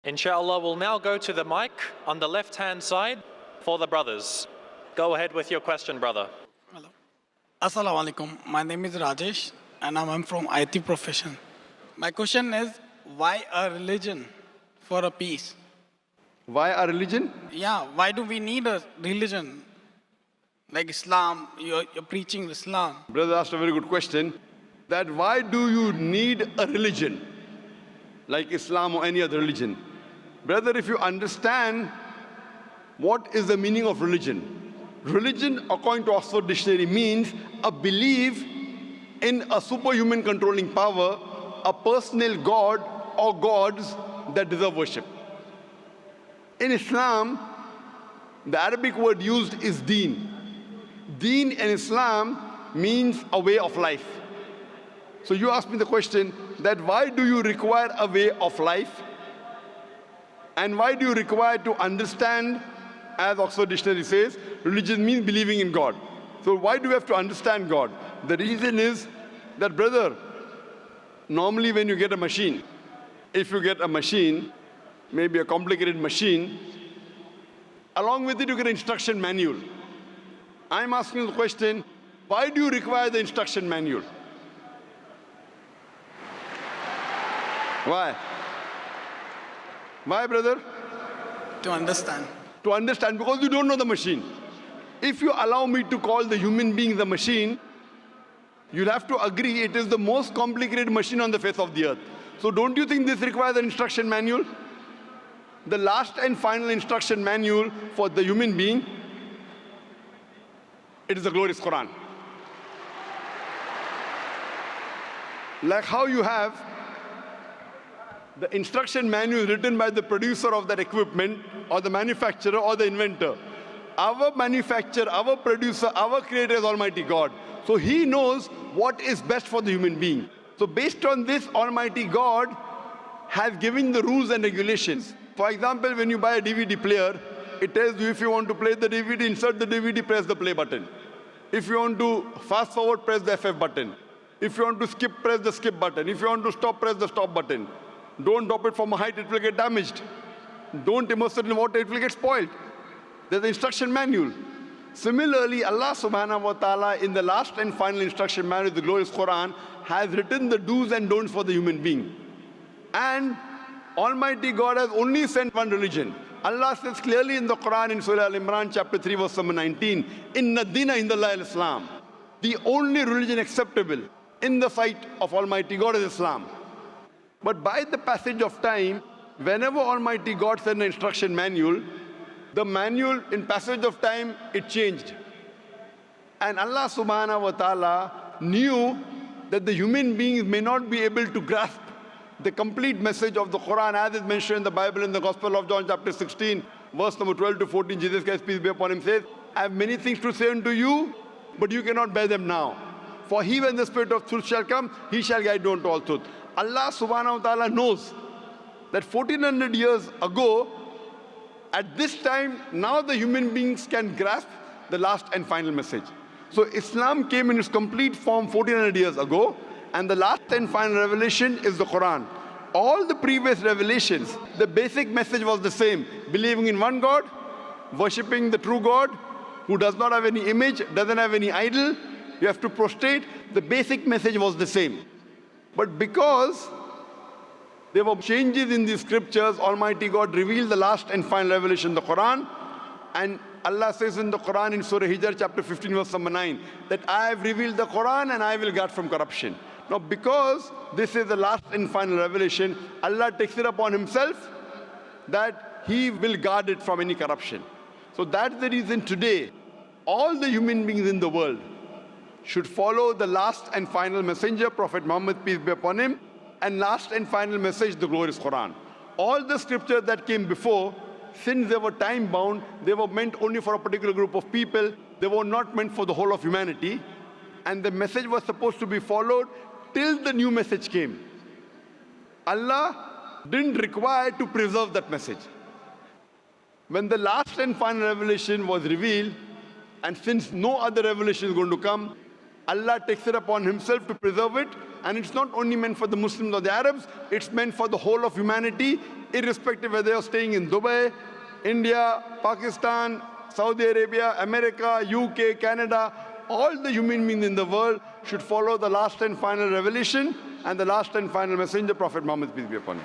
Inshallah, we'll now go to the mic on the left-hand side for the brothers. Go ahead with your question, brother. Hello. Assalamu alaikum. My name is Rajesh and I'm from IT profession. My question is, why a religion for a peace? Why a religion? Yeah, why do we need a religion? Like Islam, you're preaching Islam. Brother asked a very good question. That why do you need a religion? Like Islam or any other religion? Brother, if you understand what is the meaning of religion. Religion, according to Oxford Dictionary, means a belief in a superhuman controlling power, a personal God or gods that deserve worship. In Islam, the Arabic word used is deen. Deen in Islam means a way of life. So you asked me the question that why do you require a way of life? And why do you require to understand, as Oxford Dictionary says, religion means believing in God. So why do we have to understand God? The reason is that, brother, normally when you get a machine, if you get a machine, maybe a complicated machine, along with it you get an instruction manual. I'm asking the question, why do you require the instruction manual? Why? Why, brother? To understand. To understand, because you don't know the machine. If you allow me to call the human being the machine, you'll have to agree it is the most complicated machine on the face of the earth. So don't you think this requires an instruction manual? The last and final instruction manual for the human being, it is the glorious Quran. Like how you have the instruction manual written by the producer of that equipment or the manufacturer or the inventor. Our manufacturer, our producer, our creator is Almighty God. So He knows what is best for the human being. So based on this, Almighty God has given the rules and regulations. For example, when you buy a DVD player, it tells you if you want to play the DVD, insert the DVD, press the play button. If you want to fast forward, press the FF button. If you want to skip, press the skip button. If you want to stop, press the stop button. Don't drop it from a height, it will get damaged. Don't immerse it in water, it will get spoiled. There's the instruction manual. Similarly, Allah subhanahu wa ta'ala in the last and final instruction manual, the glorious Quran, has written the do's and don'ts for the human being. And Almighty God has only sent one religion. Allah says clearly in the Quran in Surah Al-Imran chapter 3 verse number 19, Inna dina indallahi al-Islam. The only religion acceptable in the sight of Almighty God is Islam. But by the passage of time, whenever Almighty God sent an instruction manual, the manual in passage of time, it changed. And Allah subhanahu wa ta'ala knew that the human beings may not be able to grasp the complete message of the Quran as is mentioned in the Bible in the Gospel of John chapter 16, verse number 12 to 14. Jesus Christ, peace be upon him, says, I have many things to say unto you, but you cannot bear them now. For he, when the Spirit of truth shall come, he shall guide you unto all truth. Allah subhanahu wa ta'ala knows that 1400 years ago, at this time, now the human beings can grasp the last and final message. So Islam came in its complete form 1400 years ago, and the last and final revelation is the Quran. All the previous revelations, the basic message was the same. Believing in one God, worshipping the true God, who does not have any image, doesn't have any idol. You have to prostrate. The basic message was the same. But because there were changes in the scriptures, Almighty God revealed the last and final revelation, the Quran. And Allah says in the Quran in Surah Hijr chapter 15 verse number 9, that I have revealed the Quran and I will guard from corruption. Now because this is the last and final revelation, Allah takes it upon Himself that He will guard it from any corruption. So that's the reason today, all the human beings in the world should follow the last and final messenger, Prophet Muhammad, peace be upon him, and last and final message, the glorious Quran. All the scriptures that came before, since they were time-bound, they were meant only for a particular group of people. They were not meant for the whole of humanity. And the message was supposed to be followed till the new message came. Allah didn't require to preserve that message. When the last and final revelation was revealed, and since no other revelation is going to come, Allah takes it upon Himself to preserve it, and it's not only meant for the Muslims or the Arabs, it's meant for the whole of humanity, irrespective whether you're staying in Dubai, India, Pakistan, Saudi Arabia, America, UK, Canada, all the human beings in the world should follow the last and final revelation and the last and final messenger, Prophet Muhammad, peace be upon him.